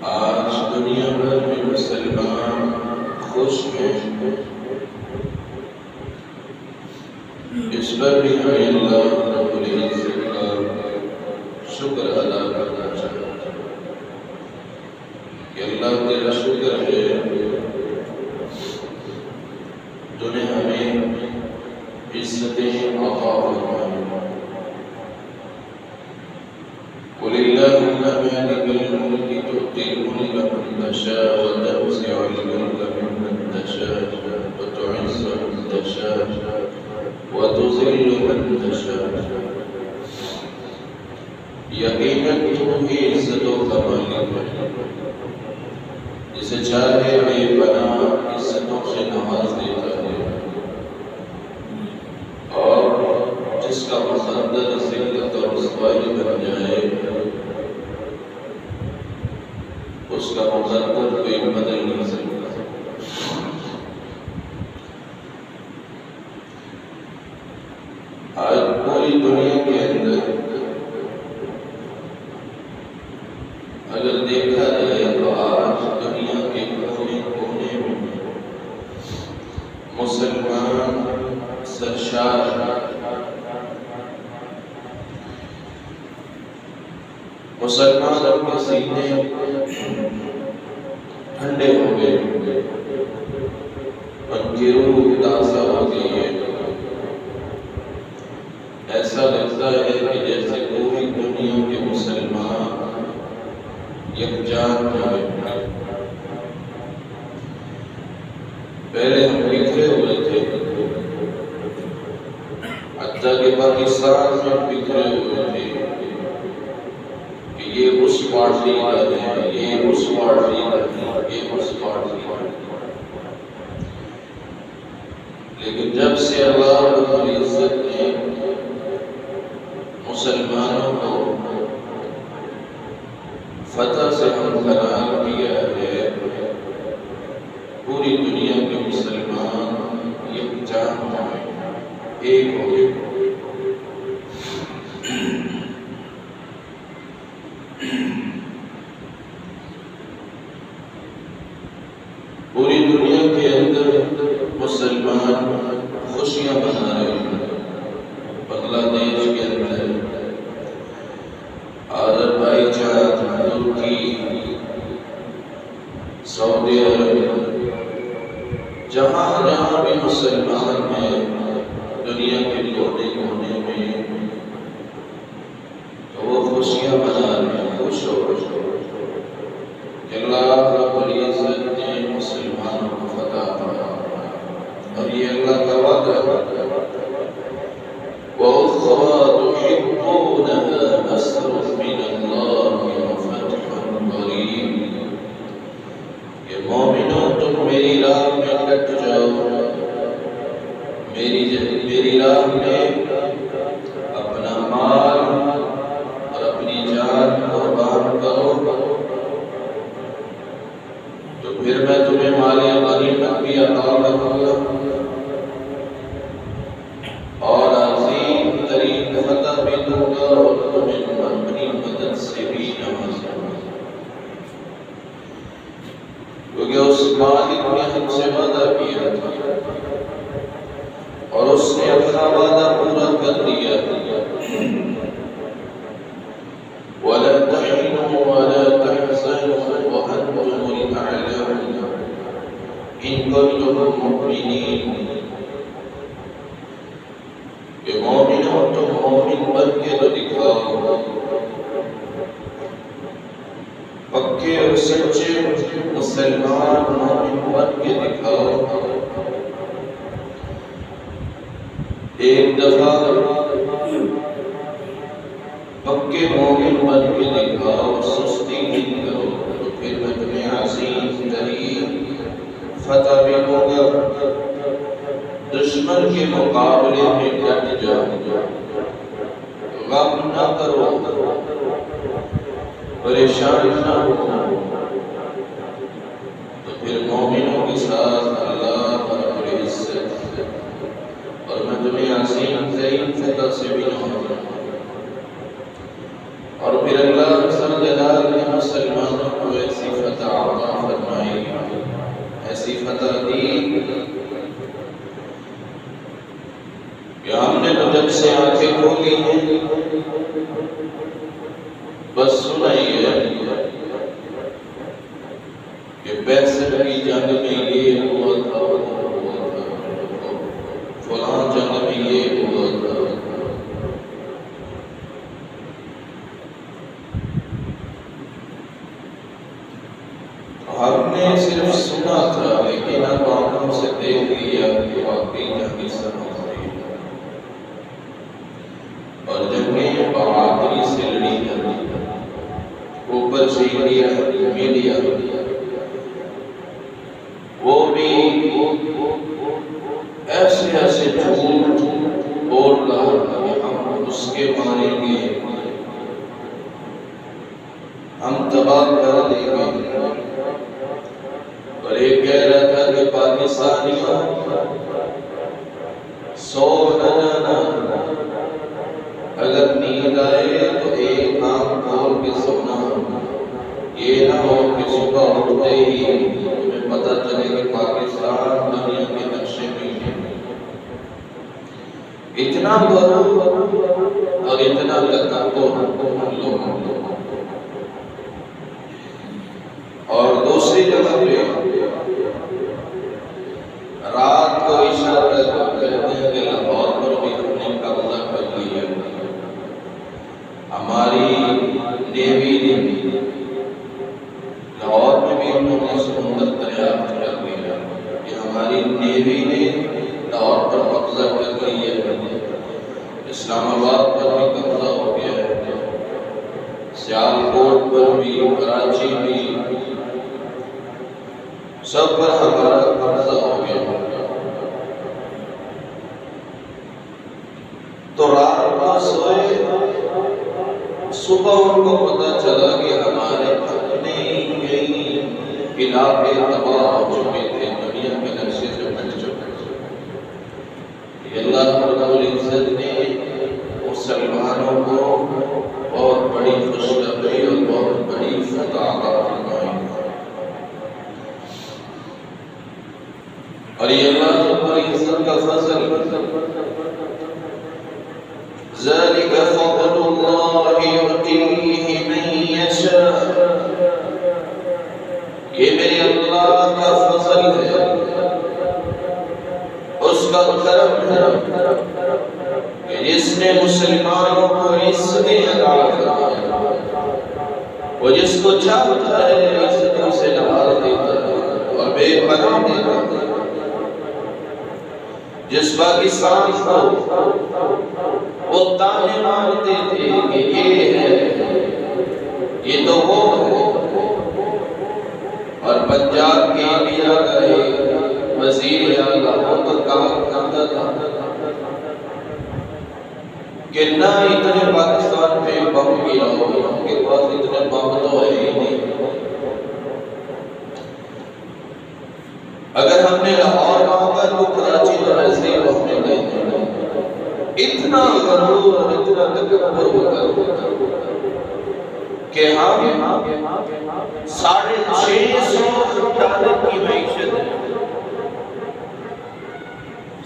آج دنیا بھر میں مسلمان خوش ہیں، اس پر بھی ہمیں اللہ رب العزت کا شکر ادا کرنا چاہیے کہ اللہ تیرا شکر ہے تو نے ہمیں عزتیں عطا فرمائی۔ قل اللہم مالک الملک تؤتی الملک من تشاء وتنزع الملک ممن تشاء وتعز من تشاء وتذل من تشاء۔ یقیناً تو ہی عزت و کمال ہے، جسے چاہے بے پناہ عزتوں سے نواز دیتا ہے اور جس کا مقدر ذلت اور رسوائی بن جائے اس کا مقدر کوئی بدل نہیں سکتا۔ آج پوری دنیا کے اندر اگر دیکھا جائے تو آج دنیا کے کونے کونے میں مسلمان سرشار ہیں، مسلمان اپنے سینے ٹھنڈے ہو گئے، ان کی روح تازہ ہو گئی ہے۔ ایسا لگتا ہے کہ جیسے پوری دنیا کے مسلمان یکجان ہو گئے۔ پہلے ہم بکھرے ہوئے تھے، حتیٰ کہ پاکستان میں بکھرے ہوئے تھے کہ یہ اس پارٹی کا ہے، یہ اس پارٹی کا ہے، یہ اس پارٹی کا ہے۔ لیکن جب سے اللہ رب العزت نے مسلمانوں کو فتح سے ہمکنار کیا ہے، پوری دنیا کے مسلمان یکجان ہو گئے، ایک ہو گئے۔ پوری دنیا کے اندر مسلمان خوشیاں منا رہے ہیں۔ بنگلہ دیش کے اندر، آذربائیجان، ترکی، سعودی عرب، جہاں جہاں بھی مسلمان ہیں دنیا کے کونے کونے میں، تو وہ خوشیاں منا رہے ہیں، خوش ہو کہ اللہ رب العزت نے مسلمانوں کو فتح فرمایا۔ اور یہ اللہ کا وعدہ ہے، وَأُخْرَىٰ تُحِبُّونَهَا نَصْرٌ مِّنَ اللَّهِ وَفَتْحٌ قَرِيبٌ۔ کہ مومنوں تم میری راہ میں ڈٹ جاؤ، میری راہ میں اپنا مال اور اپنی جان قربان کرو تو پھر میں تمہیں مال غنیمت بھی عطا کروں گا اور عظیم ترین فتح بھی دوں گا اور تمہیں اپنی مدد سے بھی نوازوں گا۔ کیونکہ اس مالک نے ہم سے وعدہ کیا تھا اور اس نے اپنا وعدہ پورا کر دیا۔ وَلَا تَحِنُوا وَلَا تَحْزَنُوا وَأَنْتُمُ الْأَعْلَوْنَ إِن كُنتُم مُّؤْمِنِينَ۔ کہ مومنوں تم مومن بن کے تو دکھاؤ، پکے اور سچے مسلمان مومن بن کے دکھاؤ۔ ایک دفعہ پکے مومن بن کے دکھاؤ، سستی نہیں کرو، تو پھر میں تمہیں عظیم ترین فتح بھی دوں گا۔ دشمن کے مقابلے میں ڈٹ جاؤ، غم نہ کرو، پریشان نہ ہو، تو پھر مومنوں کے ساتھ اللہ رب العزت اور میں تمہیں عظیم ترین فتح سے بھی نوازوں گا۔ اور پھر اللہ ذوالجلال نے مسلمانوں کو ایسی نے تو جب سے آنکھیں کھولی ہیں بس سنا ہی ہے کہ پیسے کی جنگ میں یہ ہوا تھا، فلاں جنگ میں یہ ہوا تھا۔ ہم نے صرف سنا تھا لیکن اب آنکھوں سے دیکھ لیا کہ واقعی جنگی سرحدیں اور جنگیں بہادری سے لڑی جاتی ہیں۔ اوپر سے میڈیا وہ بھی ایسے ایسے جھوٹ بول رہا تھا کہ ہم اس کے ماریں گے، ہم تباہ کر دیں گے، اور ایک کہہ رہا تھا کہ پاکستانیوں 100 نہ جانا، اگر نیند آئے تو ایک آنکھ کھول کے سونا، یہ نہ ہو کہ صبح اٹھتے ہی تمہیں پتہ چلے کہ پاکستان دنیا کے نقشے میں ہے۔ اتنا غرور اور اتنا تکبر ہم لوگوں کو۔ اور دوسری جگہ پہ رات کو اشارہ کہتے ہیں کہ لاہور پر بھی ہم نے قبضہ کر لیا، ہماری نیوی نے لاہور میں بھی انہوں نے سمندر دریافت کر لیا کہ ہماری نیوی نے لاہور پر قبضہ کر لیا ہے، اسلام آباد پر بھی قبضہ ہو گیا ہے، سیالکوٹ پر بھی، کراچی بھی، سب پر ہمارا قبضہ ہو گیا۔ تو رات کو سوئے، صبح ان کو پتہ چلا کہ ہمارے اپنے کئی علاقے تباہ ہو چکے تھے، دنیا کے نقشے سے مٹ چکے تھے۔ اللہ رب العزت نے مسلمانوں کو بہت بڑی خوشخبری اور بہت بڑی فتح عطا فرمائی، اور یہ اللہ رب العزت کا فضل، ذَلِكَ فَضْلُ اللَّهِ يُؤْتِيهِ مَن يَشَاءُ، یہ میرے اللہ کا فضل ہے، اس کا کرم ہے کہ جس نے مسلمانوں کو عزتیں عطا فرمائی، وہ جس کو چاہتا ہے عزتوں سے نواز دیتا ہے اور بے پناہ دیتا ہے۔ جس پاکستان کو وہ تانے مارتے تھے کہ یہ ہے، یہ تو وہ ہے، اور پنجاب کے انڈیا کا ایک وزیر اعلیٰ وہ تو کہا کرتا تھا کہ نہ اتنے پاکستان پہ بم گراؤ، ان کے پاس اتنے بم تو ہے ہی نہیں، اگر ہم نے لاہور مانگا تو کراچی تو ایسے ہی ہم نے دے دیا۔ اتنا غرور اور اتنا تکبر ہو کر کہ ہم $650 کی معیشت ہے،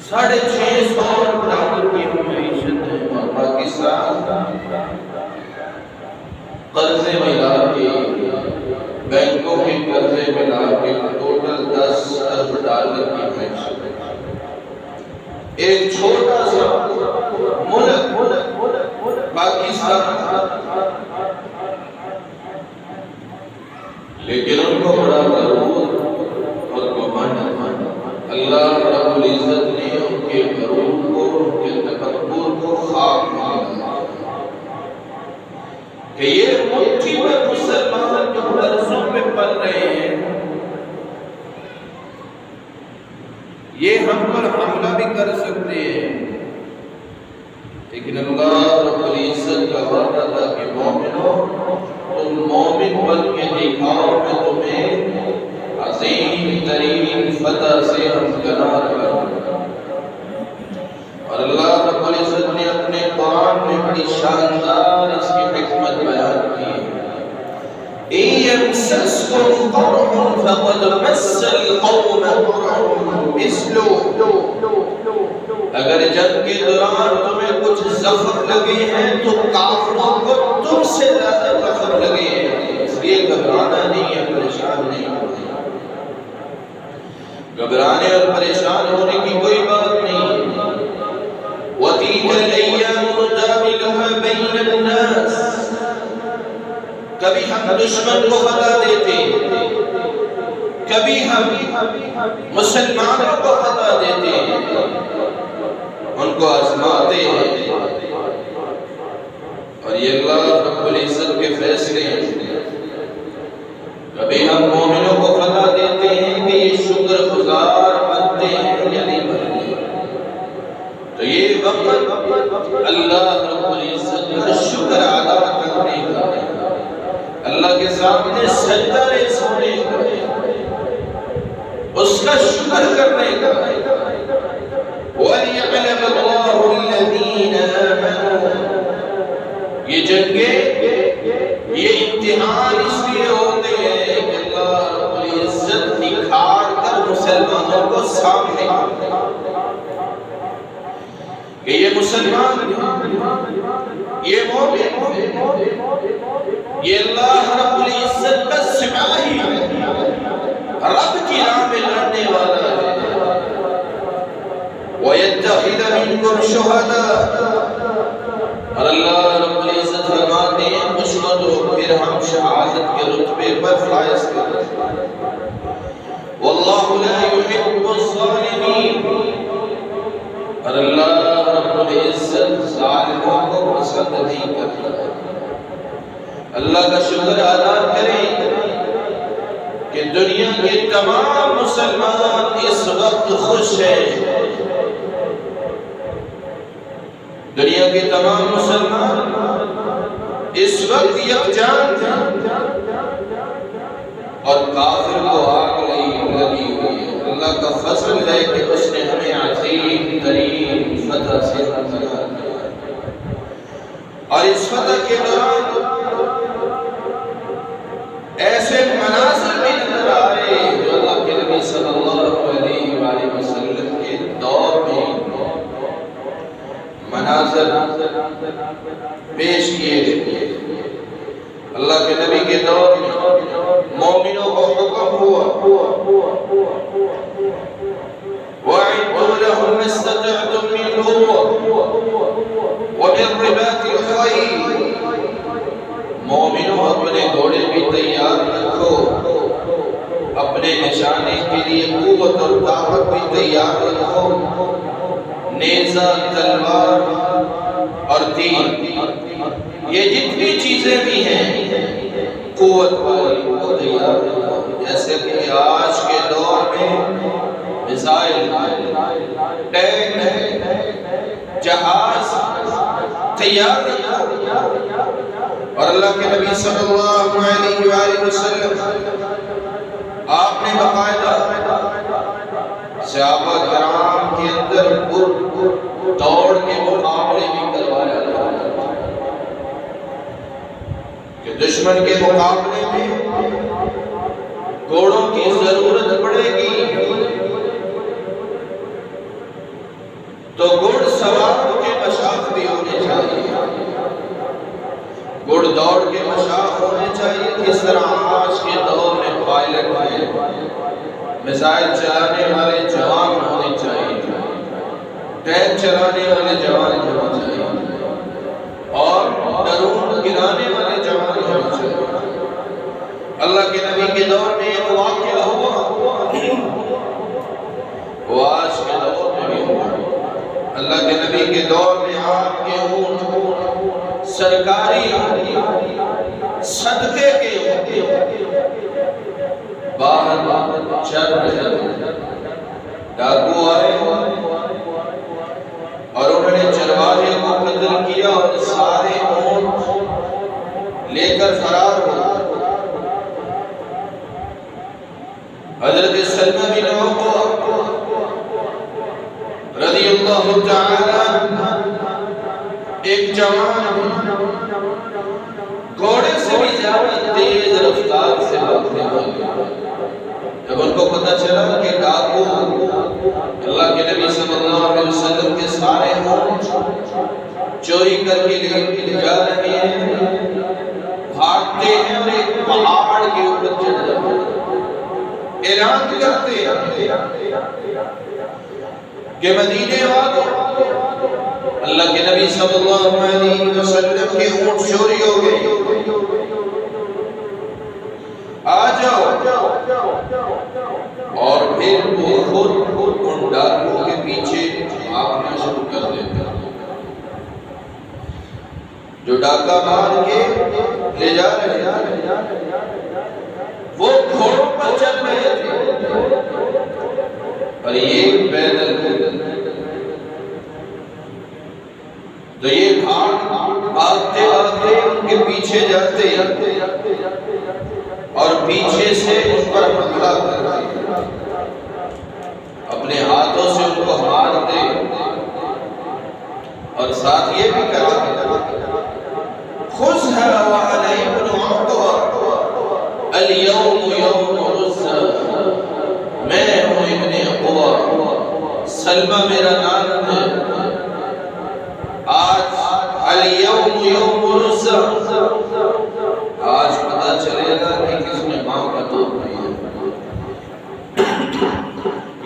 $650 کی معیشت ہے، اور پاکستان قرضے ملا کے، بینکوں میں قرضے ملا کے ٹوٹل $10 ارب کی معیشت ہے۔ ایک چھوٹا سا ملک پاکستان، لیکن ان کو بڑا غرور اور گھمنڈ، اللہ رب العزت نے ان کے غرور کو، ان کے تکبر کو خاک مانا کہ یہ مٹھی میں مسلمان جو قرضوں میں پل رہے ہیں، یہ ہم پر حملہ بھی کر سکتے ہیں، لیکن اللہ رب العزت کا وعدہ تھا کہ مومنوں تم مومن بن کے دکھاؤ، میں تمہیں عظیم ترین فتح سے ہمکنار کروں۔ اور اللہ رب العزت نے اپنے قرآن میں بڑی شاندار اس کی حکمت بیان کی ہے۔ إِن يَمْسَسْكُمْ قَرْحٌ فَقَدْ مَسَّ الْقَوْمَ قَرْحٌ مِثْلُهُ، اگر جنگ کے دوران تمہیں کچھ زخم لگے ہیں تو کافروں کو تم سے زیادہ زخم لگے ہیں، اس لیے گھبرانا نہیں ہے، پریشان نہیں ہونا۔ گھبرانے اور پریشان ہونے کی کوئی بات نہیں۔ وَتِلْكَ الْأَيَّامُ نُدَاوِلُهَا بَيْنَ النَّاسِ، کبھی ہم دشمن کو فتح دیتے، کبھی ہم مسلمانوں کو فتح دیتے ہیں، ان کو آزماتے ہیں، اور یہ اللہ رب العزت کے فیصلے ہیں۔ کبھی ہم مومنوں کو فتح دیتے ہیں کہ یہ شکر گزار بنتے ہیں یا نہیں بنتے، تو یہ وقت اللہ رب العزت کا شکر ادا کرنے کا ہے، اللہ کے سامنے سجدہ ریز ہونے کا ہے، اس کا شکر کرنے کا ہے۔ وَلِيَعْلَمَ اللَّهُ الَّذِينَ آمَنُوا، یہ جنگیں، یہ امتحان اس لیے ہوتے ہیں کہ اللہ رب العزت نکھار کر مسلمانوں کو سامنے آتے ہیں کہ یہ مسلمان ہیں، یہ مومن ہیں، یہ اللہ رب العزت کا سپاہی ہے، رب کی راہ میں لڑنے والا ہے۔ وَيَتَّخِذَ مِنْكُمْ شُهَدَاءَ، اور اللہ رب العزت فرماتے ہیں دشمن کو پھر ہم شہادت کے رتبے پر فائز کرتے ہیں۔ وَاللَّهُ لَا يُحِبُّ الظَّالِمِينَ، اور اللہ رب العزت ظالموں کو پسند نہیں کرتا ہے۔ اللہ کا شکر ادا کریں کہ دنیا کے تمام مسلمان اس وقت خوش ہیں، دنیا کے تمام مسلمان اس وقت یکجان ہیں، اور کافر کو آگ لگی ہوئی ہے۔ اللہ کا فضل ہے کہ اس نے ہمیں عظیم ترین فتح سے ہمراہ کیا، اور اس فتح کے دوران ایسے مناظر بھی نظر آ رہے ہیں جو اللہ کے نبی صلی اللہ علیہ وآلہ وسلم کے دور میں مناظر پیش کیے گئے۔ اللہ کے نبی کے دور میں مومنوں کو حکم ہوا وَأَعِدُّوا لَهُم مَّا اسْتَطَعْتُم مِّن قُوَّةٍ وَمِن رِّبَاطِ الْخَيْلِ، مومنوں اپنے گھوڑے بھی تیار رکھو، اپنے نشانے کے لیے قوت اور طاقت بھی تیار رکھو، نیزہ، تلوار اور تیر، یہ جتنی چیزیں بھی ہیں قوت والی وہ تیار رکھو۔ جیسے کہ آج کے دور میں میزائل، ٹینک، جہاز تیار رکھو، اور اللہ کے نبی صلی اللہ علیہ وآلہ وسلم آپ نے باقاعدہ صحابہ کرام کے اندر دوڑ کے مقابلے بھی کروایا جاتا تھا کہ دشمن کے مقابلے میں گھوڑوں کی ضرورت پڑے گی تو گھڑ سواروں کے مشاق بھی ہونے چاہیے، گھڑ دوڑ کے مشاق ہونے چاہیے۔ کس طرح آج کے دور میں پائلٹ ہیں، میزائل چلانے والے جوان ہونے چاہیے، ٹینک چلانے والے جوان ہونے چاہیے، اور ڈرون گرانے والے جوان ہونے چاہیے۔ اللہ کے نبی کے دور میں ایک واقعہ ہوا، وہ آج کے دور میں بھی ہوا۔ اللہ کے نبی کے دور میں آپ کے اونٹ سرکاری صدقے کے باہر چل رہے تھے، ڈاکو آئے اور انہوں نے چرواہے کو قتل کیا اور سارے اونٹ لے کر فرار ہو۔ حضرت سلمہ بن عوف رضی اللہ تعالی ایک جوان گھوڑے سے بھی زیادہ تیز رفتار سے بھاگنے والے، جب ان کو پتہ چلا کہ ڈاکو اللہ کے نبی صلی اللہ علیہ وسلم کے چوری کر کے لے جا رہے ہیں، بھاگتے ہیں اور ایک پہاڑ کے اوپر چڑھ جاتے ہیں، اعلان کرتے ہیں کہ مدینے والوں، اللہ کے نبی صلی اللہ علیہ وسلم کے اونٹ چوری ہو گئے، آ جاؤ۔ اور پھر وہ خود ان ڈاکوؤں کے پیچھے بھاگنا شروع کر دیتا، جو ڈاکہ مار کے لے جا رہے ہیں وہ گھوڑوں پر چل رہے تھے اور یہ پیدل تھے، تو یہ بھاگتے بھاگتے ان کے پیچھے جاتے اور پیچھے سے ان پر حملہ کرتے، اپنے ہاتھوں سے ان کو مارتے اور ساتھ یہ بھی کہا خذها وعلي بن عقبہ اليوم يوم عزہ، میں ہوں ابن عقبہ، سلمہ میرا نام ہے، آج اليوم يوم عزہ، آج پتہ چلے گا کہ کس نے ماں کا نام لیا۔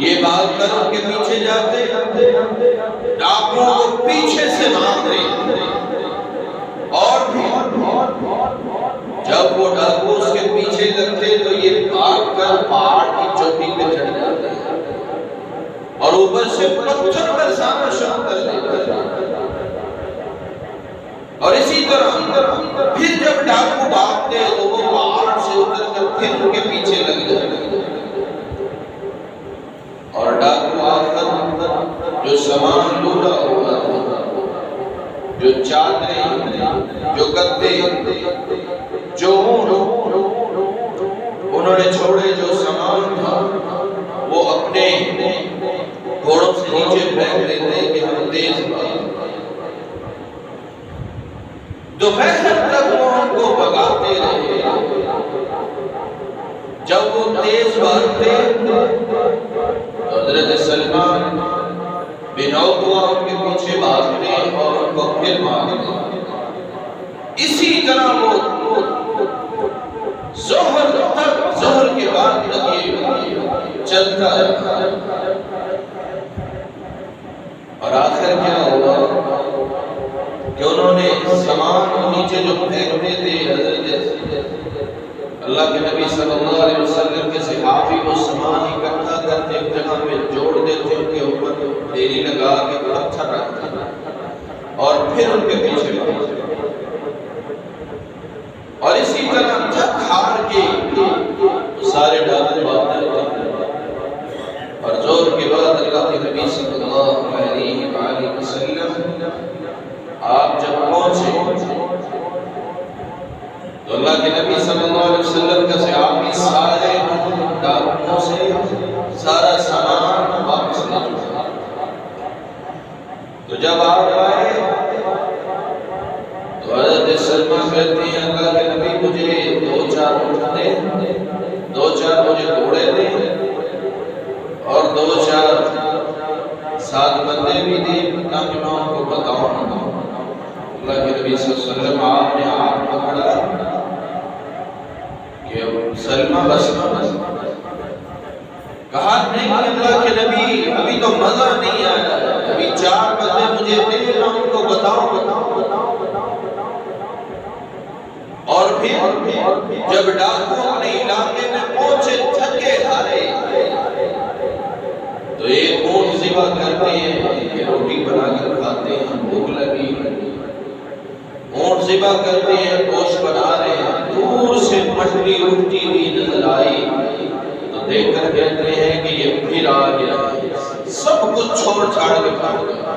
یہ بات کر ان کے پیچھے جاتے، ڈاکوؤں کو پیچھے سے مارتے، اور بھی جب وہ ڈاکو اس کے پیچھے لگتے تو یہ بھاگ کر پہاڑ کی چوٹی پہ چڑھ جاتے اور اوپر سے پتھر برسانا شروع کر دیتے، اور اسی طرح پھر جب ڈاکو بھاگتے تو وہ پہاڑ سے اتر کر پھر ان کے پیچھے لگ جاتے، اور ڈاکو آ کر جو سامان لوٹا ہوا تھا، جو چادریں، جو گدے، جو انہوں نے چھوڑے، جو سامان تھا وہ اپنے گھوڑوں سے نیچے پھینک دیتے کہ ہم تیز بھاگیں۔ دوپہر تک وہ ان کو بھگاتے رہے، جب وہ تیز بھاگتے تو حضرت سلمان بن عقبہ ان کے پیچھے بھاگتے اور ان کو پھر مارتے، اسی طرح وہ ظہر کے بعد تک یہ چلتا رہا، اور آخر کیا ہوا کہ انہوں نے سامان نیچے جو پھینکتے تھے، حضرت اللہ کے نبی صلی اللہ علیہ وسلم کے صحابی وہ سامان اکٹھا کرتے، ایک جگہ پہ جوڑ دیتے، ان کے اوپر ڈیری لگا کے پتھر رکھتے اور پھر ان کے پیچھے بھاگتے، اور اسی طرح تھک ہار کے سارے ڈاکو بھاگتے رہتے، اور زور کے بعد اللہ کے نبی صلی اللہ علیہ وآلہ وسلم آپ جب پہنچے تو اللہ کے نبی صلی اللہ علیہ وسلم کا صحابی سارے ڈاکوؤں سے سارا سامان واپس لے چکا، تو جب آپ آئے تو حضرت سلمہ کہتی ہیں اللہ کے نبی مجھے 2-4 اونٹ دے، 2-4 مجھے گھوڑے دے، اور 2-4 ساتھ بندے بھی دے تاکہ میں ان کو بتاؤں۔ اللہ کے نبی صلی اللہ علیہ وسلم آپ نے آپ پکڑا کہ سلمہ بس کہا نہیں اللہ کے نبی ابھی تو مزہ نہیں آیا، ابھی 4 بندے مجھے دے، میں ان کو بتاؤں۔ اور پھر جب ڈاکو اپنے علاقے میں پہنچے تھکے ہارے تو ایک اونٹ ذبح کرتے ہیں کہ روٹی بنا کر کھاتے ہیں، بھوک لگی، اونٹ ذبح کرتے ہیں، گوشت بنا رہے ہیں، دور سے مٹی اٹھتی ہوئی نظر آئی تو دیکھ کر کہتے ہیں کہ یہ پھر آ گیا، سب کچھ چھوڑ چھاڑ کے بھاگ گیا۔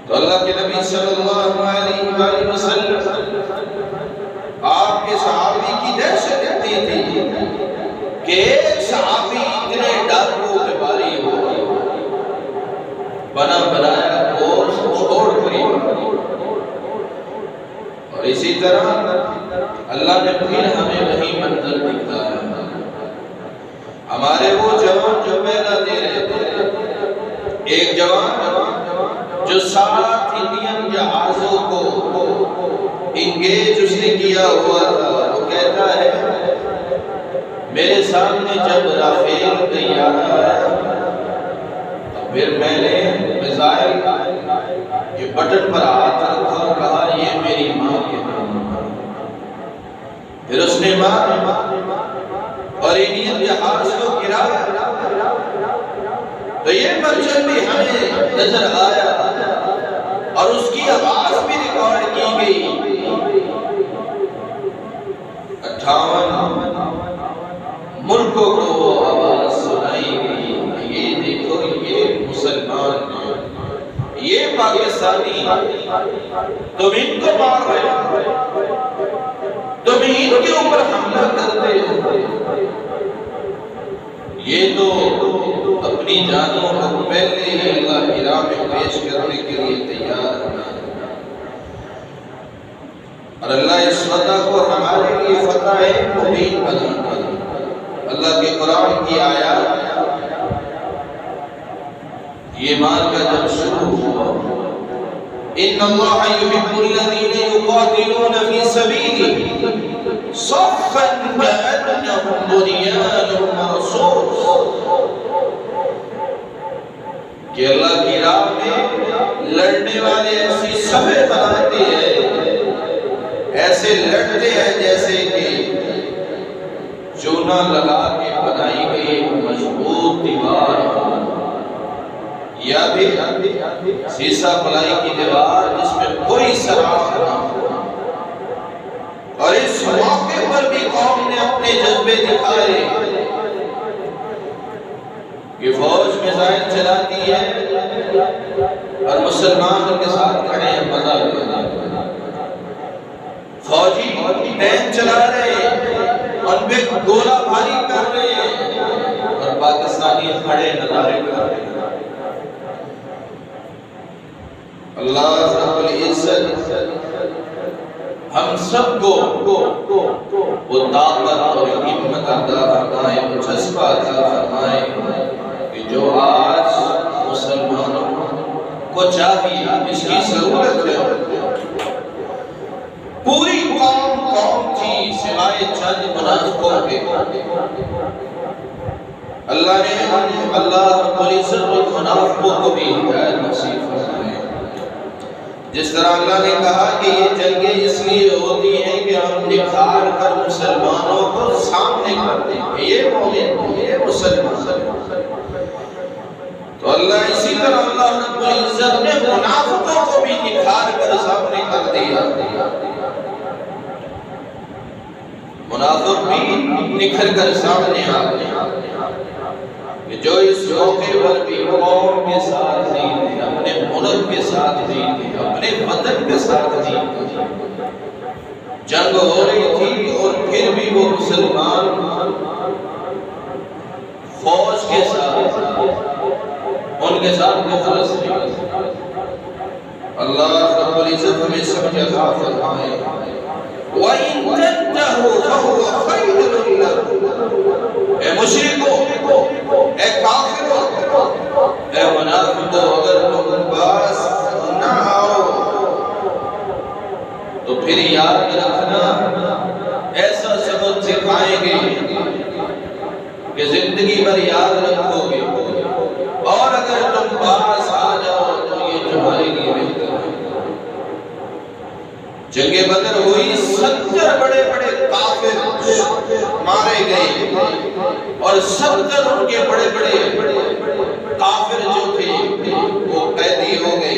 تو اللہ کے نبی صلی اللہ علیہ وآلہ وسلم آپ کے صحابی کی دہشت اتنی تھی کہ ایک صحابی اتنے ڈاکو پہ باری ہو بنا بنایا اور چھوڑ کری، اور اسی طرح اللہ نے پھر ہمیں وہی منظر دکھایا، ہمارے وہ جوان جو پہلا دے رہے تھے، ایک جوان جو سارا میرے سامنے جب رافیل طیارہ آیا تو پھر میں نے میزائل کے بٹن پر ہاتھ رکھا اور کہا یہ میری ماں کے نام، پھر اس نے ماں اور انڈین جہاز کو گرایا تو یہ مرچن بھی ہمیں نظر آیا اور اس کی آواز بھی ریکارڈ کی گئی۔ 58 ملکوں کو وہ آواز سنائی گئی، یہ دیکھو یہ مسلمان ہیں، یہ پاکستانی، تم ان کو مار رہے ہو، تم ان کے اوپر حملہ کرتے ہو، یہ تو اپنی جانوں کو پہلے ہی اللہ کی راہ میں پیش کرنے کے لیے تیار ہے، اور اللہ اس فتح کو ہمارے لیے فتح مبین بنا دیا۔ اللہ کے قرآن کی آیات یہ مان کا جب شروع ہوا، ان اللہ یحب الذین یقاتلون فی سبیلہ صفا کأنہم بنیان مرصوص، کہ اللہ کی راہ میں لڑنے والے ایسی صفیں بناتے ہیں، ایسے لڑتے ہیں جیسے کہ چونا لگا کے بنائی گئی مضبوط دیوار، یا بھی سیسا پلائی کی دیوار جس میں کوئی سراخ نہ ہو۔ اور اس موقع پر بھی قوم نے اپنے جذبے دکھائے کہ فوج میزائل چلاتی ہے اور مسلمان ان کے ساتھ کھڑے ہیں مزہ لینا، فوجی ٹینک چلا رہے ہیں، ان پہ گولہ بھاری کر رہے ہیں اور پاکستانی کھڑے نظارے کر رہے ہیں۔ اللہ رب العزت ہم سب کو وہ طاقت اور ہمت عطا فرمائے، وہ جذبہ عطا فرمائے کہ جو آج مسلمانوں کو چاہیے، اس کی ضرورت ہے۔ پوری قوم تھی سوائے چند منافقوں کے، اللہ نے اللہ رب العزت منافقوں کو بھی ہدایت نصیب فرمائے۔ جس طرح اللہ نے کہا کہ یہ جنگیں اس لیے ہوتی ہیں کہ ہم نکھار کر مسلمانوں کو سامنے کر دیں کہ یہ مومن، یہ مسلمان، تو اللہ اسی طرح اللہ رب العزت نے منافقوں کو بھی نکھار کر سامنے کر دیا۔ منافق بھی نکھر کر سامنے آ گئے کہ جو اس موقع پر بھی قوم کے ساتھ نہیں تھے، اپنے ملک کے ساتھ نہیں تھے، اپنے وطن کے ساتھ نہیں تھے، جنگ ہو رہی تھی اور پھر بھی وہ مسلمان فوج کے ساتھ ان کے ساتھ مخلص نہیں۔ اللہ رب العزت ہمیں سمجھ عطا فرمائے۔ وَإِن تَنْتَهُوا فَهُوَ خَيْرٌ لَكُمْ، اے مشرکو، اے کافرو، اے منافقو، اگر تم باز نہ آؤ تو پھر یاد رکھنا ایسا سبق سکھائیں گے کہ زندگی بھر یاد رکھو گے، اور اگر تم باز آ جاؤ تو یہ تمہارے لیے بہتر ہے۔ جنگ بدر ہوئی، 70 بڑے بڑے کافر مارے گئے اور 70 ان کے بڑے بڑے کافر جو تھے وہ قیدی ہو گئے،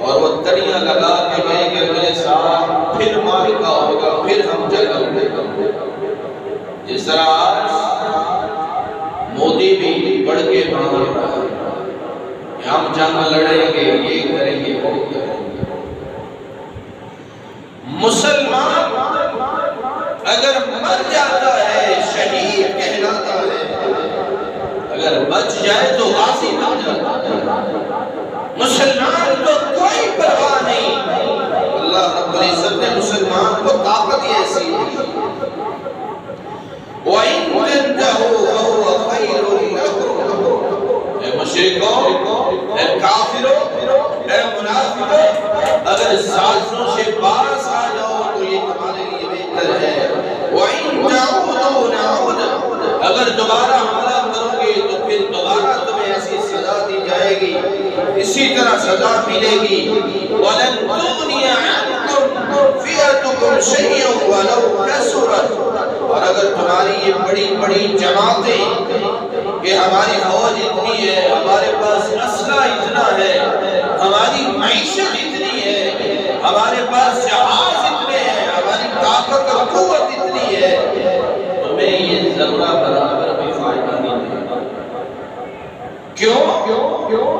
اور وہ تڑیاں لگا کے گئے کہ اگلے سال پھر معرکہ ہوگا، پھر ہم جنگ لڑیں گے۔ جس طرح آج مودی بھی بڑھ کے بڑھ رہا ہے کہ ہم جنگ لڑیں گے، یہ کریں گے، وہ کریں گے۔ مسلمان اگر مر جاتا ہے شہید کہلاتا ہے، اگر بچ جائے تو غازی بن جاتا ہے۔ مسلمان کو کوئی پرواہ نہیں، اللہ رب العزت نے مسلمان کو طاقت ایسی دی۔ وَإِن تَنْتَهُوا فَهُوَ خَيْرٌ لَكُمْ، اے مشرکوں، اے کافروں، اے منافقوں، اگر سازشوں سے باز آ جاؤ تو یہ تمہارے لیے بہتر ہے۔ وَإِن تَعُودُوا نَعُودْ اگر دوبارہ حملہ کرو گے تو پھر دوبارہ تمہیں ایسی سزا دی جائے گی، اسی طرح سزا ملے گی۔ وَلَن تُغْنِيَ عَنْكُمْ فِئَتُكُمْ شَيْئًا وَلَوْ كَثُرَتْ، اور اگر تمہاری یہ بڑی بڑی جماعتیں کہ ہماری فوج اتنی ہے، ہمارے پاس اسلحہ اتنا ہے، ہماری معیشت اتنی ہے، ہمارے پاس جہاز اتنے ہیں، ہماری طاقت اور قوت اتنی ہے، تمہیں یہ ذرہ برابر بھی فائدہ نہیں دے گا۔ کیوں؟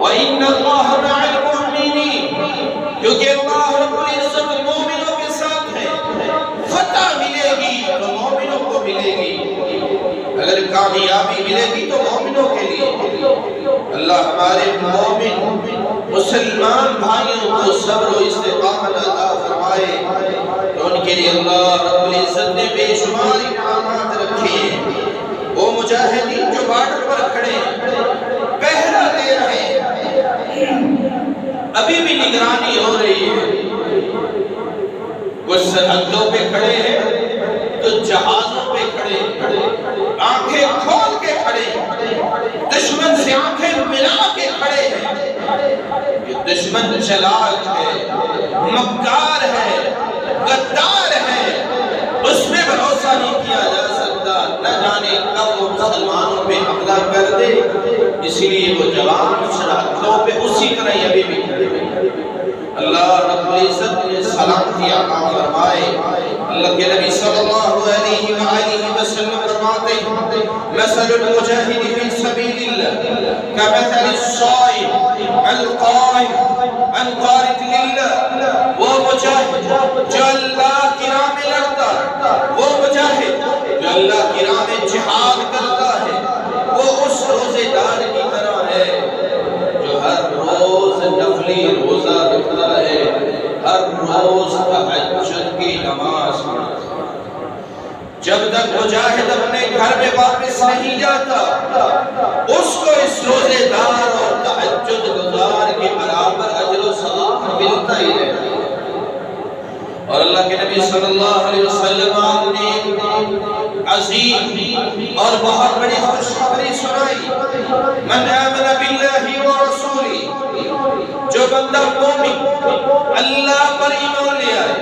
وَإِنَّ اللَّهَ مَعَ الْمُؤْمِنِينَ، کیونکہ اللہ رب العزت مومنوں کے ساتھ ہے۔ فتح ملے گی تو مومنوں کو ملے گی، اگر کامیابی ملے گی تو مومنوں کے لیے۔ اللہ ہمارے مومن مسلمان بھائیوں کو صبر و استقامت عطا فرمائے، تو ان کے لیے اللہ رب العزت نے بے شمار انعامات رکھے ہیں۔ وہ مجاہدین جو بارڈر پر کھڑے ہیں، پہرا دے رہے ہیں، ابھی بھی نگرانی ہو رہی ہے، وہ سرحدوں پہ کھڑے ہیں تو جہازوں پہ کھڑے ہیں، آنکھیں کھول کے کھڑے ہیں، دشمن سے آنکھیں ملا کے کھڑے ہیں۔ یہ دشمن چلاک ہے، مکار ہے، غدار ہے، اس میں بھروسہ نہیں کیا جا سکتا، نہ جانے کب وہ مسلمانوں پہ حملہ کر دے، اسی لیے وہ جوان سرحدوں پہ اسی طرح ابھی بھی کھڑے ہیں۔ اللہ رب العزت نے سلامتی عطا فرمائے۔ اللہ کے نبی صلی اللہ علیہ وآلہ وسلم فرماتے ہیں، مثل المجاہد فی سبیل اللہ کمثل الصائم القائم القانت للہ، وہ مجاہد جو اللہ کی راہ میں لڑتا ہے، وہ مجاہد جو اللہ کی راہ میں جہاد کرتا ہے، وہ اس روزے دار کی طرح ہے جو ہر روز نفلی روزہ رکھتا ہے، ہر روز تہجد کی نماز پڑھتا ہے۔ جب تک مجاہد اپنے گھر میں واپس نہیں جاتا، اس کو اس روزے دار اور تہجد گزار کے برابر اجر و ثواب ملتا ہی رہتا ہے۔ اور اللہ کے نبی صلی اللہ علیہ وسلم نے عظیم اور بہت بڑی خوشخبری سنائی، من آمن باللہ ورسولہ، جو بندہ مومن اللہ پر ایمان لے آئے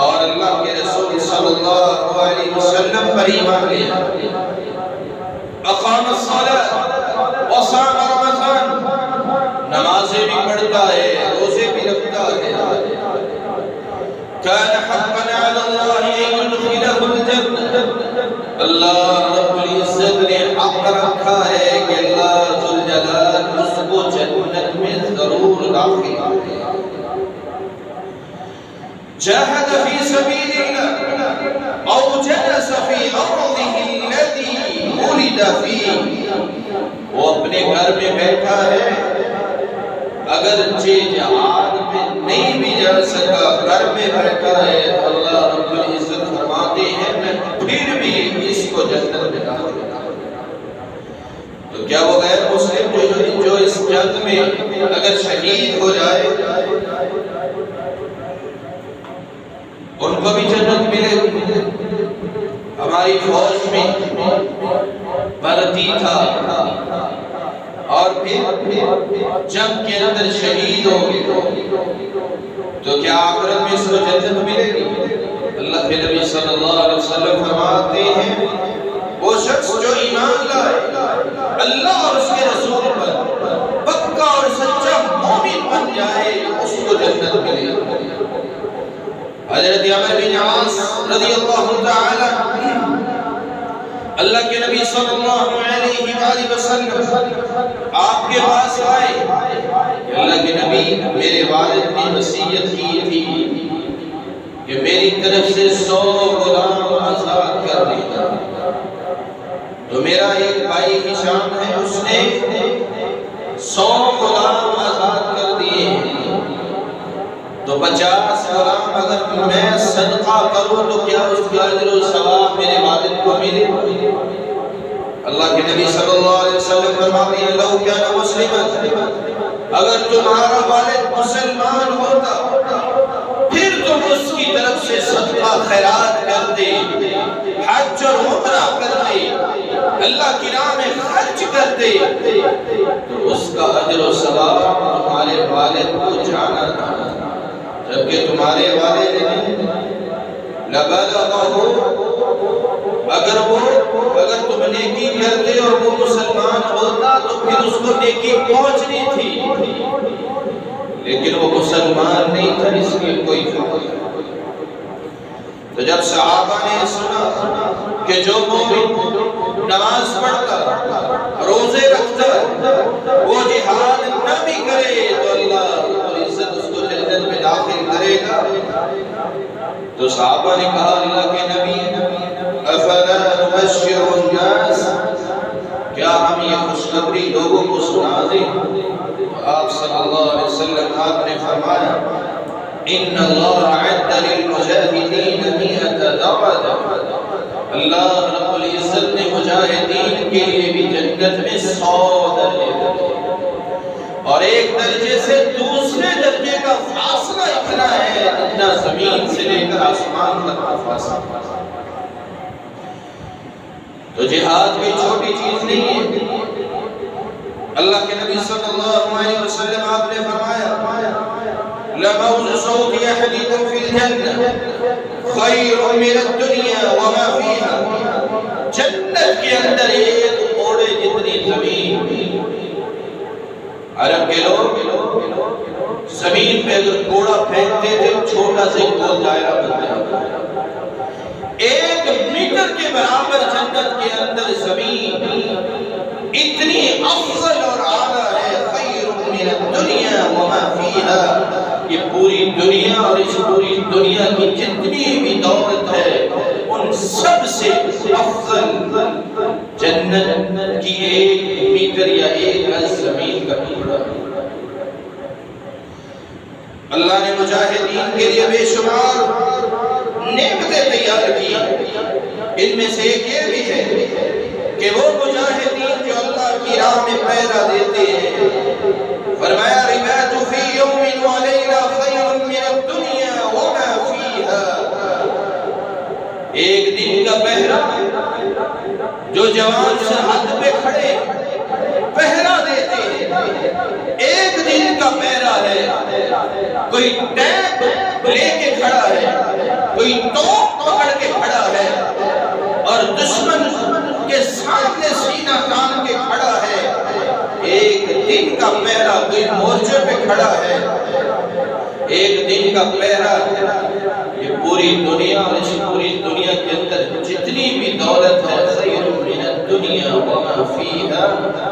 اور اللہ کے رسول صلی اللہ علیہ وسلم پر ایمان لے آئے، اقام الصلاۃ وصام رمضان، نمازیں بھی پڑھتا ہے، روزے بھی رکھتا ہے، كان حقا على الله ان يدخله الجنة، اللہ رب العزت نے حق رکھا ہے کہ اللہ ذوالجلال اس کو جنت میں ضرور داخل کرے۔ جاہد فی سبیل اللہ او جلس فی ارضه الذی ولد فیہ، وہ اپنے گھر میں بیٹھا ہے، اگرچہ جہاد میں نہیں بھی جا سکا، گھر میں بیٹھا ہے، اللہ رب العزت فرماتے ہیں میں پھر بھی اس کو جنت میں داخل کروں۔ تو کیا وہ غیر مسلم جو اس جنگ میں اگر شہید ہو جائے ان کو بھی جنت ملے گی؟ ہماری فوج میں بھرتی تھا اور پھر جنگ کے اندر شہید ہو گئے، تو کیا آخرت میں اس کو جنت ملے گی؟ اللہ کے نبی صلی اللہ علیہ وسلم فرماتے ہیں وہ شخص جو ایمان لائے اللہ اور اس کے رسول پر، پکا اور سچا مومن بن جائے، اس کو جنت ملے گی۔ حضرت عمر بن عاص رضی اللہ تعالی اللہ کے نبی صلی اللہ علیہ وآلہ وسلم آپ کے پاس آئے، اللہ کے نبی میرے والد نے وصیت کی تھی کہ میری طرف سے 100 غلام آزاد کر دینا، تو میرا ایک بھائی ہشام ہے، اس نے 100 غلام آزاد کر دیے ہیں، تو 50 غلام اگر میں صدقہ کروں تو کیا اس کا اجر و ثواب میرے والد کو ملے؟ اللہ کے نبی صلی اللہ علیہ وسلم فرماتے ہیں لو کان مسلما، اگر تمہارا والد مسلمان ہوتا پھر تم اس کی طرف سے صدقہ خیرات کرتے، حج اور عمرہ کرتے، اللہ کی راہ میں خرچ کرتے تو اس کا اجر و ثواب تمہارے والد کو جانا تھا، جبکہ تمہارے والد نے اگر تم نیکی کرتے اور وہ مسلمان ہوتا تو پھر اس کو نیکی پہنچنی تھی، لیکن وہ مسلمان نہیں تھا، اس لیے کوئی فائدہ نہیں۔ تو جب صحابہ نے سنا کہ جو مومن نماز پڑھتا، روزے رکھتا، وہ جہاد نہ بھی کرے تو اللہ رب العزت اس کو جنت میں داخل کرے گا، تو صحابہ نے کہا اللہ کے نبی افلا نبشر الناس، کیا ہم یہ خوشخبری لوگوں کو سنا دیں؟ تو آپ صلی اللہ علیہ وسلم آپ نے فرمایا ان اللہ اعد للمجاہدین 100 درجہ، اللہ رب العزت نے مجاہدین کے لیے بھی جنت میں 100 درجے دیے، اور ایک درجے سے دوسرے درجے کا فاصلہ اتنا ہے جتنا زمین سے لے کر آسمان تک کا فاصلہ۔ تو جہاد کوئی چھوٹی چیز نہیں ہے۔ اللہ کے نبی صلی اللہ علیہ وسلم آپ نے فرمایا لَمَوْزُ صَوْتِ أَحَدِكُمْ فِي الْجَنَّةِ خَيْرٌ مِنَ الدُّنْيَا وَمَا فِيهَا، جنت کے اندر ایک اوڑے جتنی زمین، عرب کے لوگ زمین پہ اگر کوڑا پھینکتے تھے چھوٹا سے گول دائرہ بن جاتا، 1 میٹر کے برابر جنت کے اندر زمین اتنی افضل اور اعلیٰ ہے، خیر من الدنیا وما فیہا، یہ پوری دنیا اور اس پوری دنیا کی جتنی بھی دولت ہے ان سب سے افضل جنت کی 1 میٹر یا 1 گز زمین کا ٹکڑا۔ اللہ نے مجاہدین کے لیے بے شمار نعمتیں تیار کی، ان میں سے ایک یہ بھی ہے کہ وہ مجاہدین جو اللہ کی راہ میں پہرا دیتے ہیں، فرمایا ربات فی یوم ولیلہ خیر من الدنیا وما فیہا، ایک دن کا پہرا جو جوان سرحد پہ کھڑے پہرا دیتے ہیں، 1 دن کا پہرا ہے، کوئی ٹینک لے کے کھڑا ہے، کوئی توپ پکڑ کے کھڑا ہے اور دشمن کے سامنے سینہ تان کے کھڑا ہے، 1 دن کا پہرا کوئی مورچے پہ کھڑا ہے، 1 دن کا پہرا، یہ پوری دنیا اور اس پوری دنیا کے اندر جتنی بھی دولت ہے خیر من الدنیا وما فیہا،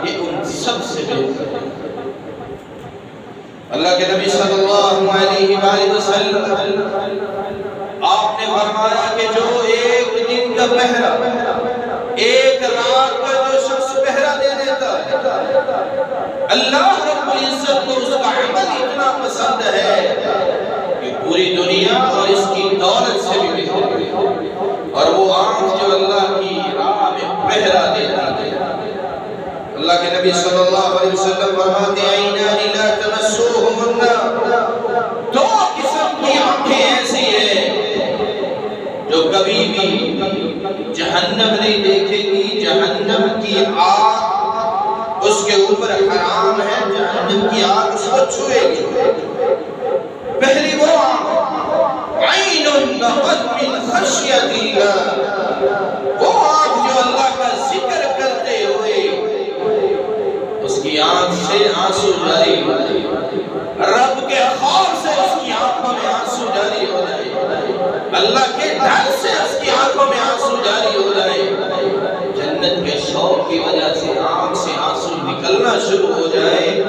یہ ان سب سے بہتر ہے۔ اللہ کے نبی صلی اللہ علیہ وآلہ وسلم آپ نے فرمایا کہ جو 1 دن کا پہرا، 1 رات کا جو شخص پہرا دے دیتا ہے، اللہ رب العزت کو اس کا عمل اتنا پسند ہے کہ پوری دنیا اور اس کی دولت سے بھی بہتر ہے، اور وہ آنکھ جو اللہ کی راہ میں پہرا دیتا ہے۔ اللہ کے نبی صلی اللہ علیہ وسلم فرماتے ہیں عینان لا تمسوہم النار، 2 قسم کی آنکھیں ایسی ہیں جو کبھی بھی جہنم نہیں دیکھے گی، جہنم کی آگ اس کے اوپر حرام ہے، جہنم کی آگ اس کو چھوئے گی۔ پہلی وہ آنکھ عین بقت من خشیت اللہ، وہ آنکھ جو اللہ کا ذکر کرتے ہوئے اس کی آنکھ سے آنسو جاری ہو جائے، رب کے خوف سے اس کی آنکھوں میں آنسو جاری ہو جائے، اللہ کے ڈر سے اس کی آنکھوں میں آنسو جاری ہو جائے، جنت کے شوق کی وجہ سے آنکھ سے آنسو نکلنا شروع ہو جائے،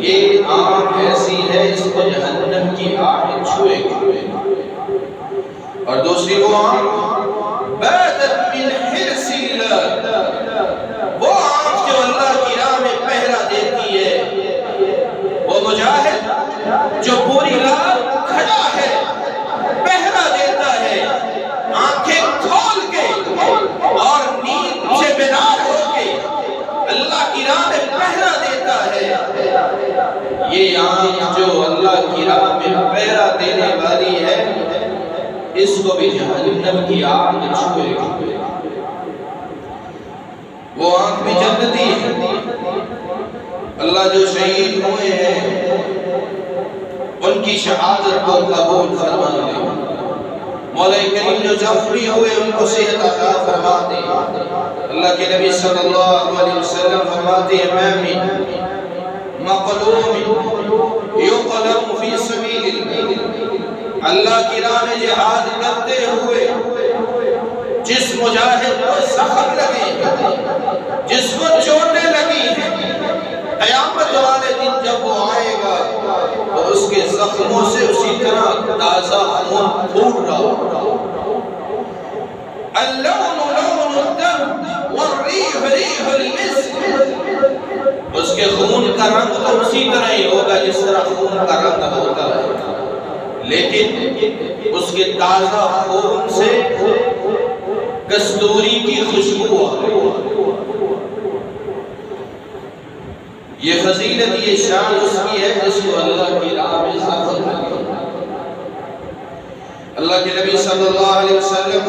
یہ آنکھ ایسی ہے اس کو جہنم کی آگ چھوئے گی۔ اور دوسری وہ آنکھ باتت من حرص اللہ، وہ آنکھ جو اللہ کی راہ میں پہرا دیتی ہے، وہ مجاہد جو پوری رات کھڑا ہے پہرا دیتا ہے، آنکھیں کھول کے اور نیند سے بیدار ہو کے اللہ کی راہ میں پہرا دیتا ہے، یہ آنکھ جو اللہ کی راہ میں پہرا دینے والی ہے اس کو بھی جہنم کی آگ چھوئے گی۔ وہ آنکھ بھی جنتی ہے۔ اللہ جو شہید ہوئے ہیں ان کی شہادت کو قبول فرما لے۔ مولا کریم جو زخمی ہوئے ان کو صحت عطا فرما دے۔ اللہ کے نبی صلی اللہ علیہ وسلم فرماتے ہیں میں من مقلوم یقلم فی سبیل اللہ، اللہ کی راہ میں جہاد کرتے ہوئے جس مجاہد کو زخم لگے، جس کو چوٹیں لگی ہیں، قیامت والے دن جب وہ آئے گا تو اس کے زخموں سے اسی طرح تازہ خون پھوٹ رہا ہوگا۔ اللون لون الدم والریح ریح المسک، اس کے خون کا رنگ تو اسی طرح ہی ہوگا جس طرح خون کا رنگ ہوتا ہے، لیکن اس کے تازہ خون سے کستوری کی خوشبو آ رہی ہے۔ یہ فضیلت، یہ شان اس کی ہے جس کو اللہ کی راہ میں زخم لگے۔ اللہ کے نبی صلی اللہ علیہ وسلم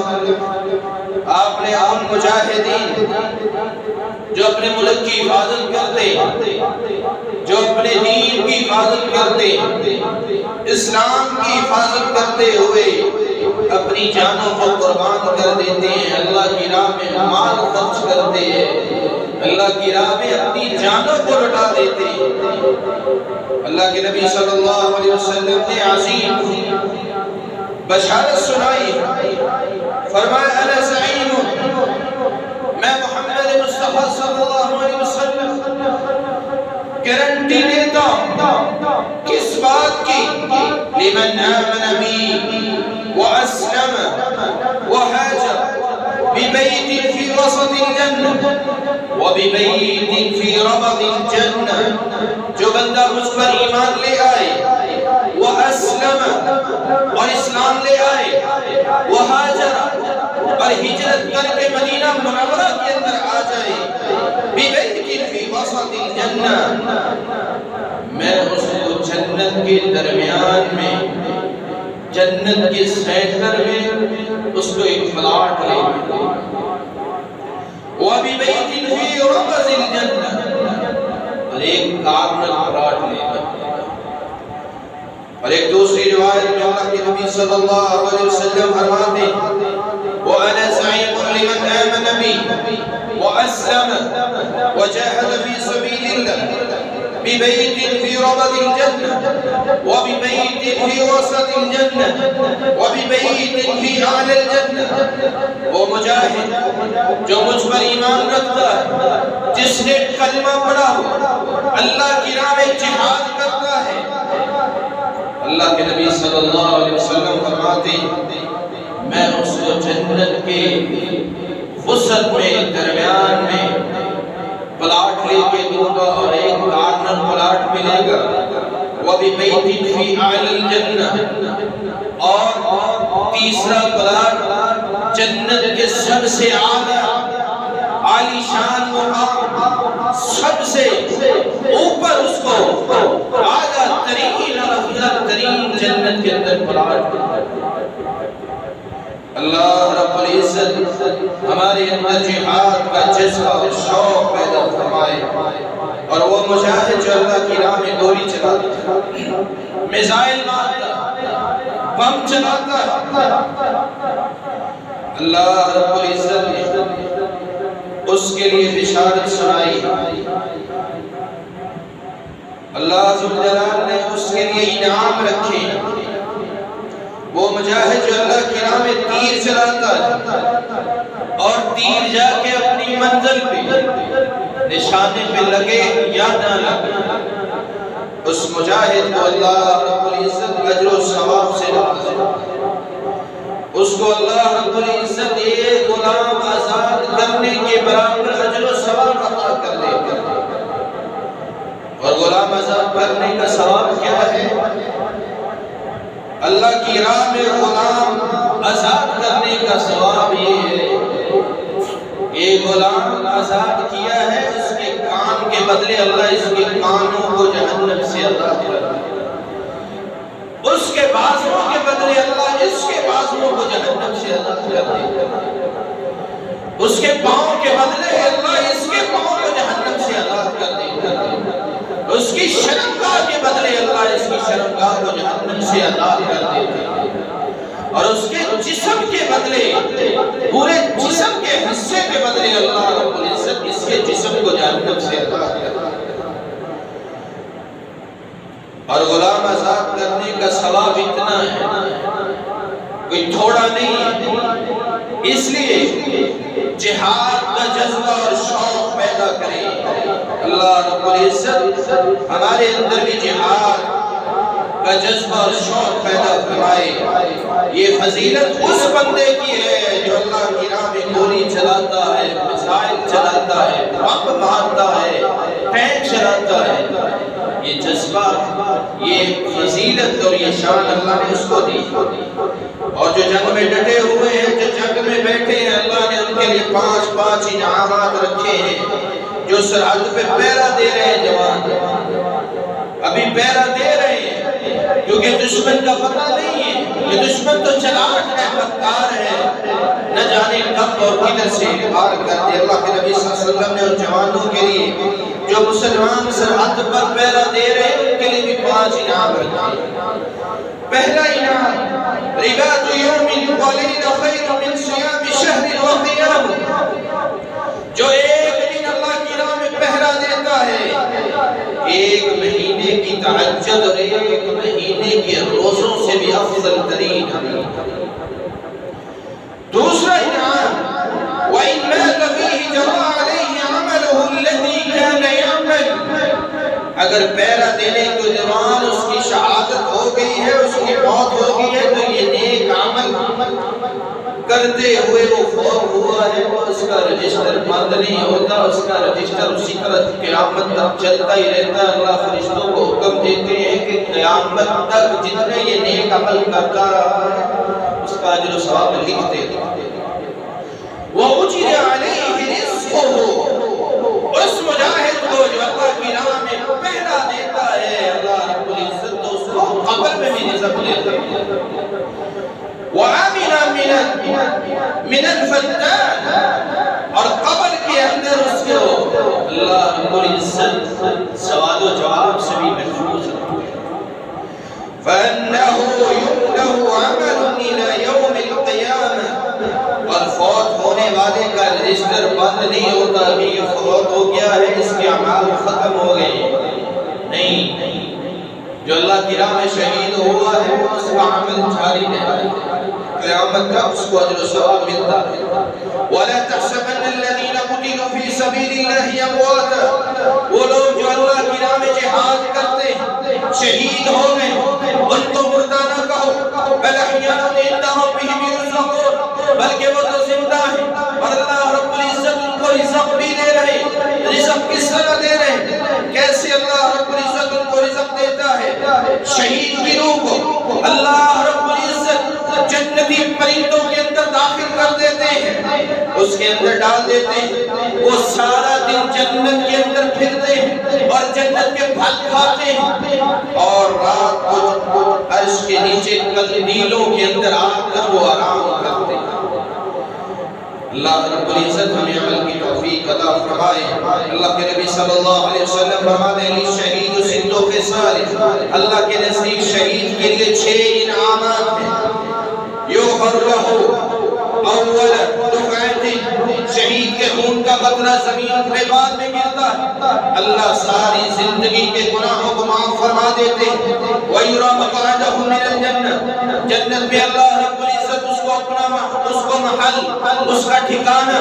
آپ نے ان مجاہدین جو اپنے ملک کی حفاظت کرتے، جو اپنے دین کی حفاظت کرتے، اسلام کی حفاظت کرتے ہوئے اپنی جانوں کو قربان کر دیتے ہیں، اللہ کی راہ میں مال خرچ کرتے ہیں، اللہ کی راہ میں اپنی جانوں کو لٹا دیتے ہیں۔ اللہ کے نبی صلی اللہ علیہ وسلم نے عظیم بشارت سنائی، فرمایا انا زعیم، میں محمد مصطفیٰ صلی اللہ علیہ وسلم گارنٹی دیتا ہوں کس بات کی؟ لمن آمن بی واسلم وہاجر ببیت فی وسط الجنہ وببیت فی ربض الجنہ، جو بندہ مجھ پر ایمان لے آئے، وہ اسلم اور اسلام لے آئے، وہ ہاجر اور ہجرت کر کے مدینہ منورہ کے اندر آ جائے، ببیت فی وسط الجنہ، میں اس کو جنت کے درمیان میں، جنت کے سینٹر میں اس کو ایک پلاٹ لے دوں۔ وَبِبَيْتٍ فِي رَبَضِ الْجَنَّةِ، اور ایک کارنر پلاٹ لے دوں۔ اور ایک دوسری روایت میں اللہ کے نبی صلی اللہ علیہ وسلم فرماتے ہیں وَأَنَا زَعِيمٌ لِمَنْ آمَنَ بِي وَأَسْلَمَ وَجَاهَدَ فِي سَبِيلِ اللَّهِ ببيت في ربض الجنة وببيت في وسط الجنة وببيت في أعلى الجنة۔ وہ مجاہد جو مجھ پر ایمان رکھتا ہے، جس نے کلمہ پڑھا ہو، اللہ کی راہ میں جہاد کرتا ہے، اللہ کے نبی صلی اللہ علیہ وسلم فرماتے میں اس کو جنت کے وسط میں، درمیان میں پلاٹ لے کے دوں گا، اور ایک کارنر پلاٹ ملے گا، وَبِبَيْتٍ فِي أَعْلَى الْجَنَّةِ، اور تیسرا پلاٹ جنت کے سب سے عالی شان مقام، سب سے اوپر اس کو اعلیٰ ترین اور افضل ترین جنت کے اندر پلاٹ ملے گا۔ اللہ رب العزت ہمارے اندر جہاد کا جذبہ اور شوق پیدا فرمائے، اور وہ مجاہد جو اللہ کی راہ میں گولی چلاتا ہے، میزائل مارتا، بم چلاتا ہے، اللہ رب العزت نے اس کے لیے بشارت سنائی، اللہ ذوالجلال نے اس کے لیے انعام رکھے۔ وہ مجاہد جو اللہ کی راہ میں تیر چلاتا ہے اور تیر جا کے اپنی منزل پہ، نشانے پہ لگے یا نہ لگے، اس مجاہد کو اللہ رب العزت اجر و ثواب سے نوازے، اس کو اللہ رب العزت ایک غلام آزاد کرنے کے برابر اجر و ثواب عطا کر دے گا۔ اور غلام آزاد کرنے کا ثواب کیا ہے؟ اللہ کی راہ میں غلام آزاد کرنے کا ثواب یہ ہے، ایک غلام آزاد کیا ہے، اس کے کان کے بدلے اللہ اس کے کانوں کو جہنم سے آزاد کر دے، اس کے بازوؤں کے بدلے اللہ اس کے بازوؤں کو جہنم سے آزاد کر دے۔ اس کے پاؤں کے بدلے اللہ اس کے پاؤں کو جہنم سے آزاد کر دیتا ہے، اس کی شرمگاہ کے بدلے اللہ اس کی شرمگاہ کو جہنم سے آزاد کر دیتا ہے، اور اس کے جسم کے بدلے، پورے جسم کے حصے کے بدلے اللہ رب العزت اس کے جسم کو جہنم سے آزاد کر دیتا ہے۔ اور غلام آزاد کرنے کا ثواب اتنا ہے، کوئی تھوڑا نہیں ہے، اس لیے جہاد کا جذبہ اور شوق پیدا کرے۔ اللہ رب العزت ہمارے اندر بھی جہاد کا جذبہ اور شوق پیدا فرمائے۔ یہ فضیلت اس بندے کی ہے جو اللہ کی راہ میں گولی چلاتا ہے، میزائل چلاتا ہے، بم مارتا ہے، ٹینک چلاتا ہے۔ یہ جذبہ، یہ فضیلت اور یہ شان اللہ نے اس کو دی۔ اور جو جنگ میں ڈٹے ہوئے ہیں، جو جنگ میں بیٹھے ہیں، اللہ نے ان کے لیے 5 انعامات رکھے ہیں۔ جو سرحد پہ پہرا دے رہے ہیں جوان، ابھی پہرا دے رہے ہیں، کیونکہ دشمن کا پتہ نہیں ہے، یہ دشمن تو چلاک ہے، مکار ہے، نہ جانے کب اور کدھر سے وار کر دے۔ اللہ کے نبی صلی اللہ علیہ وسلم نے ان جوانوں کے لیے جو مسلمان سرحد پر پہرا دے رہے ہیں، ان کے لیے بھی 5 انعام رکھے۔ پہلا انعام، رباط یوم ولیل خیر من صیام شہر و قیام، جو ایک دن اللہ کی راہ میں پہرا دیتا ہے، 1 مہینے کی تہجد اور 1 مہینے کے روزوں سے بھی افضل ترین عمل۔ دوسرا انعام، وَإِن مَاتَ فِيهِ جَرَى عَلَيْهِ عَمَلُهُ الَّذِي كَانَ يَعْمَلُ، اگر پہرا دینے کے دوران اس کی شہادت ہو گئی ہے، اس کی موت ہو گئی ہے، تو یہ نیک عمل کرتے ہوئے وہ فوت ہوا ہے، تو اس کا رجسٹر بند نہیں ہوتا، اس کا رجسٹر اسی طرح قیامت تک چلتا ہی رہتا ہے۔ اللہ فرشتوں کو حکم دیتے ہیں کہ قیامت تک جتنے یہ نیک عمل کرتا رہا ہے، اس کا اجر و ثواب لکھتے ہیں۔ وَأُجْرَ عَلَيْهِ رِزْقُهُ، اس مجاہد کو جو اللہ کی راہ میں پہرا دیتا ہے، اللہ رب العزت تو اس کو قبر میں بھی رزق دیتا ہے۔ وَآمِنًا مِنَ الْفَتَّانِ، اور قبر کے اندر اس کو اللہ رب العزت سوال و جواب سے بھی محفوظ رکھتے ہیں۔ فَأَنَّهُ يُمْلَهُ عَمَلٌ إِلَى يَوْمِ الْقِيَامَةِ، اور فوت ہونے والے کا رجسٹر بند نہیں ہوتا، ابھی یہ فوت ہو گیا ہے، اس کے اعمال ختم ہو گئے، نہیں، جو اللہ کی راہ میں شہید ہوا ہے اس کا عمل جاری ہے، قیامت کا اس کو اجر و ثواب ملتا ہے۔ وَلَا تَحْسَبَنَّ الَّذِينَ قُتِلُوا فِي سَبِيلِ اللَّهِ أَمْوَاتًا، وہ لوگ جو اللہ کی راہ میں جہاد کرتے ہیں، شہید ہو گئے، ان کو مردہ نہ کہو، بَلْ أَحْيَاءٌ عِندَ رَبِّهِمْ يُرْزَقُونَ، بلکہ وہ تو زندہ ہیں، اور اللہ رب العزت ان کو رزق بھی دے رہے ہیں۔ رزق کس طرح دے رہے ہیں؟ کیسے اللہ رب العزت ان کو رزق دیتا ہے؟ شہید کی روح کو اللہ رب العزت جنتی پرندوں کے اندر داخل کر دیتے ہیں، اس کے اندر ڈال دیتے ہیں، وہ سارا دن جنت کے اندر پھرتے ہیں اور جنت کے پھل کھاتے ہیں، اور رات کو عرش کے نیچے قندیلوں کے اندر آ کر وہ آرام کرتے ہیں۔ اللہ رب العزت ہمیں عمل کی توفیق عطا فرمائے۔ اللہ کے نبی صلی اللہ علیہ وسلم فرماتے ہیں شہید ست خصال، اللہ کے نزدیک شہید کے لیے 6 انعامات ہیں۔ یغفر لہ اول دفعت، شہید کے خون کا قطرہ زمین پہ بعد میں گرتا ہے، اللہ ساری زندگی کے گناہوں کو معاف فرما دیتے ہیں۔ وَيُرَى مَقْعَدَهُ مِنَ الْجَنَّةِ، جنت میں اللہ رب العزت اس کو اپنا محل، اس کا ٹھکانہ،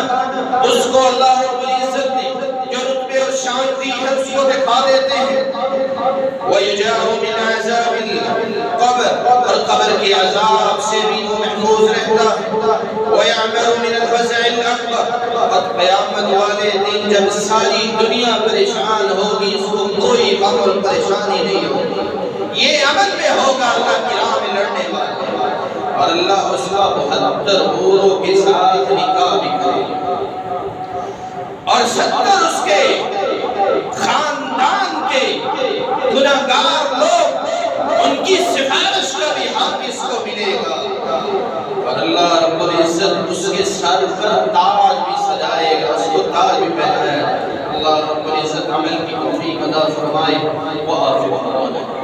اس کو اللہ رب العزت نے جو رتبے اور شان دی ہے اس کو دکھا دیتے ہیں۔ وَيُجَارُ مِنْ عَذَابِ الْقَبْرِ، اور قبر کے عذاب سے بھی وہ محفوظ رہتا ہے۔ وَيَعْمَرُ مِنَ الْفَزْعِ الْأَكْبَرِ، اور قیامت والے دن جب ساری دنیا پریشان ہوگی اس کو کوئی غم اور پریشانی نہیں ہوگی، یہ عمل میں ہوگا اللہ کی راہ میں لڑنے والا، اور اللہ اس کا 72 حوروں کے ساتھ نکاح بھی کرے گا، اور 70 اس کے خاندان کے گناہگار لوگ ان کی سفارش کا بھی حق اس کو ملے گا، اور اللہ رب العزت اس کے سر پر تاج بھی تاج بھی پہنایا ہے۔ اللہ رب العزت عمل کی توفیق عطا فرمائے۔ وآخر دعوانا